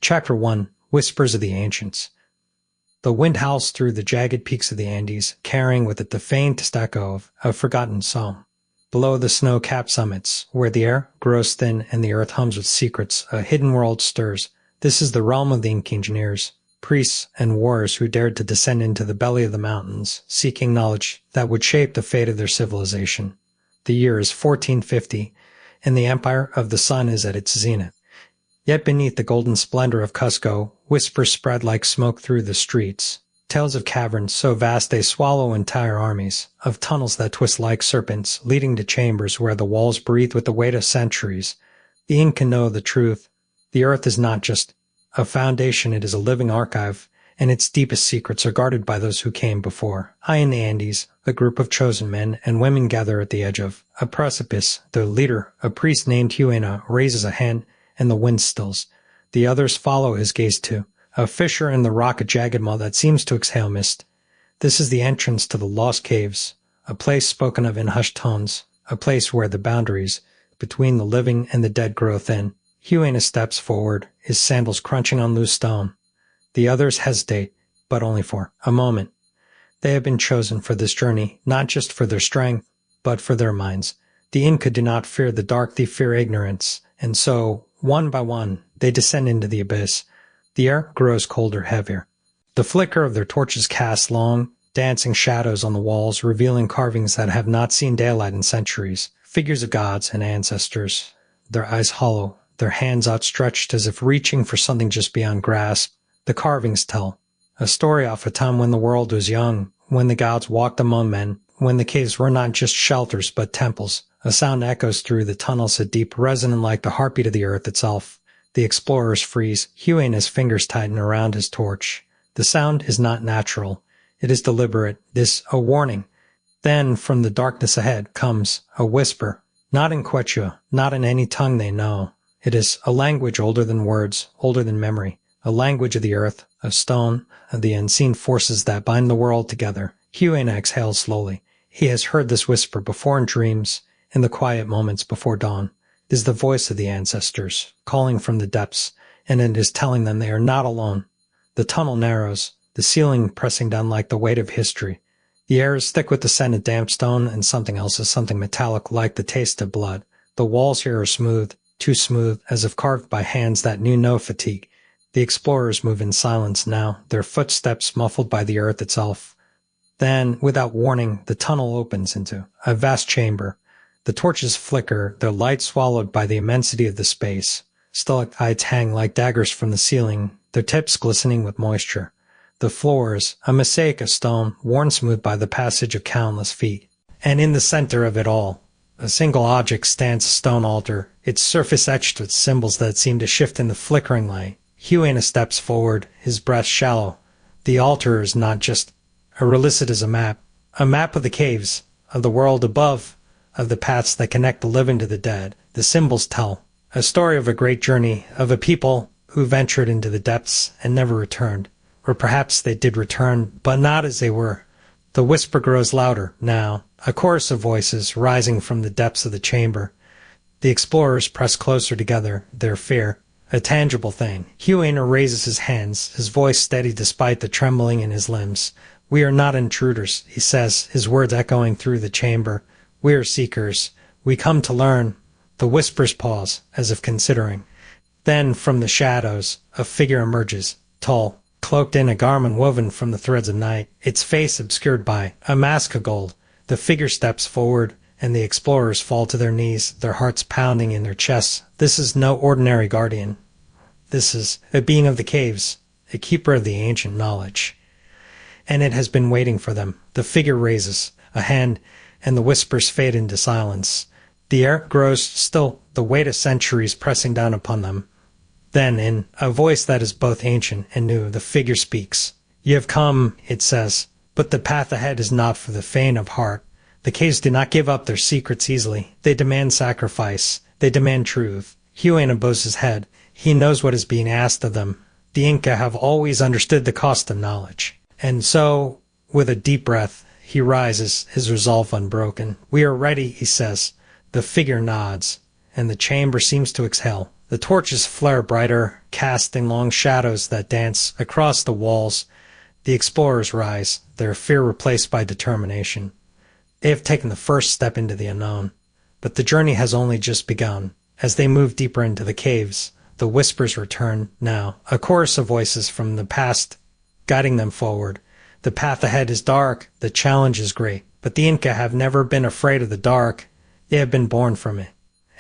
Chapter 1. Whispers of the Ancients. The wind howls through the jagged peaks of the Andes, carrying with it the faintest echo of a forgotten song. Below the snow-capped summits, where the air grows thin and the earth hums with secrets, a hidden world stirs. This is the realm of the Inca engineers, priests and warriors who dared to descend into the belly of the mountains, seeking knowledge that would shape the fate of their civilization. The year is 1450, and the empire of the sun is at its zenith. Yet beneath the golden splendor of Cusco, whispers spread like smoke through the streets. Tales of caverns so vast they swallow entire armies, of tunnels that twist like serpents, leading to chambers where the walls breathe with the weight of centuries. The Inca know the truth. The earth is not just a foundation, it is a living archive, and its deepest secrets are guarded by those who came before. High in the Andes, a group of chosen men and women gather at the edge of a precipice. Their leader, a priest named Huena, raises a hand, and the wind stills. The others follow his gaze too. A fissure in the rock, a jagged maw that seems to exhale mist. This is the entrance to the lost caves, a place spoken of in hushed tones, a place where the boundaries between the living and the dead grow thin. Huena steps forward, his sandals crunching on loose stone. The others hesitate, but only for a moment. They have been chosen for this journey, not just for their strength, but for their minds. The Inca do not fear the dark, they fear ignorance, and so, one by one, they descend into the abyss. The air grows colder, heavier. The flicker of their torches casts long, dancing shadows on the walls, revealing carvings that have not seen daylight in centuries. Figures of gods and ancestors, their eyes hollow, their hands outstretched as if reaching for something just beyond grasp. The carvings tell a story of a time when the world was young, when the gods walked among men, when the caves were not just shelters but temples. A sound echoes through the tunnels, a deep, resonant like the heartbeat of the earth itself. The explorers freeze, Huena's fingers tighten around his torch. The sound is not natural. It is deliberate. It is a warning. Then, from the darkness ahead, comes a whisper. Not in Quechua, not in any tongue they know. It is a language older than words, older than memory. A language of the earth, of stone, of the unseen forces that bind the world together. Huena exhales slowly. He has heard this whisper before in dreams, in the quiet moments before dawn. It is the voice of the ancestors, calling from the depths, and it is telling them they are not alone. The tunnel narrows, the ceiling pressing down like the weight of history. The air is thick with the scent of damp stone, and something else is something metallic like the taste of blood. The walls here are smooth, too smooth, as if carved by hands that knew no fatigue. The explorers move in silence now, their footsteps muffled by the earth itself. Then, without warning, the tunnel opens into a vast chamber. The torches flicker, their light swallowed by the immensity of the space. Stalactites hang like daggers from the ceiling, their tips glistening with moisture. The floor is a mosaic of stone, worn smooth by the passage of countless feet. And in the center of it all, a single object stands, a stone altar, its surface etched with symbols that seem to shift in the flickering light. Huena steps forward, his breath shallow. The altar is not just a relic, it is a map of the caves, of the world above, of the paths that connect the living to the dead. The symbols tell a story of a great journey, of a people who ventured into the depths and never returned. Or perhaps they did return, but not as they were. The whisper grows louder now, a chorus of voices rising from the depths of the chamber. The explorers press closer together, their fear a tangible thing. Huena raises his hands, his voice steady despite the trembling in his limbs. "We are not intruders," he says, his words echoing through the chamber. "We are seekers. We come to learn." The whispers pause, as if considering. Then, from the shadows, a figure emerges, tall, cloaked in a garment woven from the threads of night, its face obscured by a mask of gold. The figure steps forward, and the explorers fall to their knees, their hearts pounding in their chests. This is no ordinary guardian. This is a being of the caves, a keeper of the ancient knowledge. And it has been waiting for them. The figure raises a hand, and the whispers fade into silence. The air grows still, the weight of centuries pressing down upon them. Then, in a voice that is both ancient and new, the figure speaks. "You have come," it says, "but the path ahead is not for the faint of heart. The caves do not give up their secrets easily. They demand sacrifice. They demand truth." Huena bows his head. He knows what is being asked of them. The Inca have always understood the cost of knowledge. And so, with a deep breath, he rises, his resolve unbroken. "We are ready," he says. The figure nods, and the chamber seems to exhale. The torches flare brighter, casting long shadows that dance across the walls. The explorers rise, their fear replaced by determination. They have taken the first step into the unknown, but the journey has only just begun. As they move deeper into the caves, the whispers return now, a chorus of voices from the past guiding them forward. The path ahead is dark, the challenge is great, but the Inca have never been afraid of the dark. They have been born from it.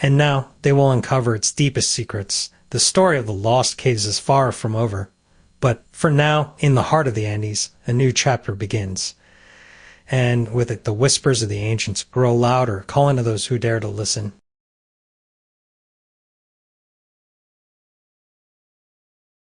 And now they will uncover its deepest secrets. The story of the lost caves is far from over. But for now, in the heart of the Andes, a new chapter begins. And with it, the whispers of the ancients grow louder, calling to those who dare to listen.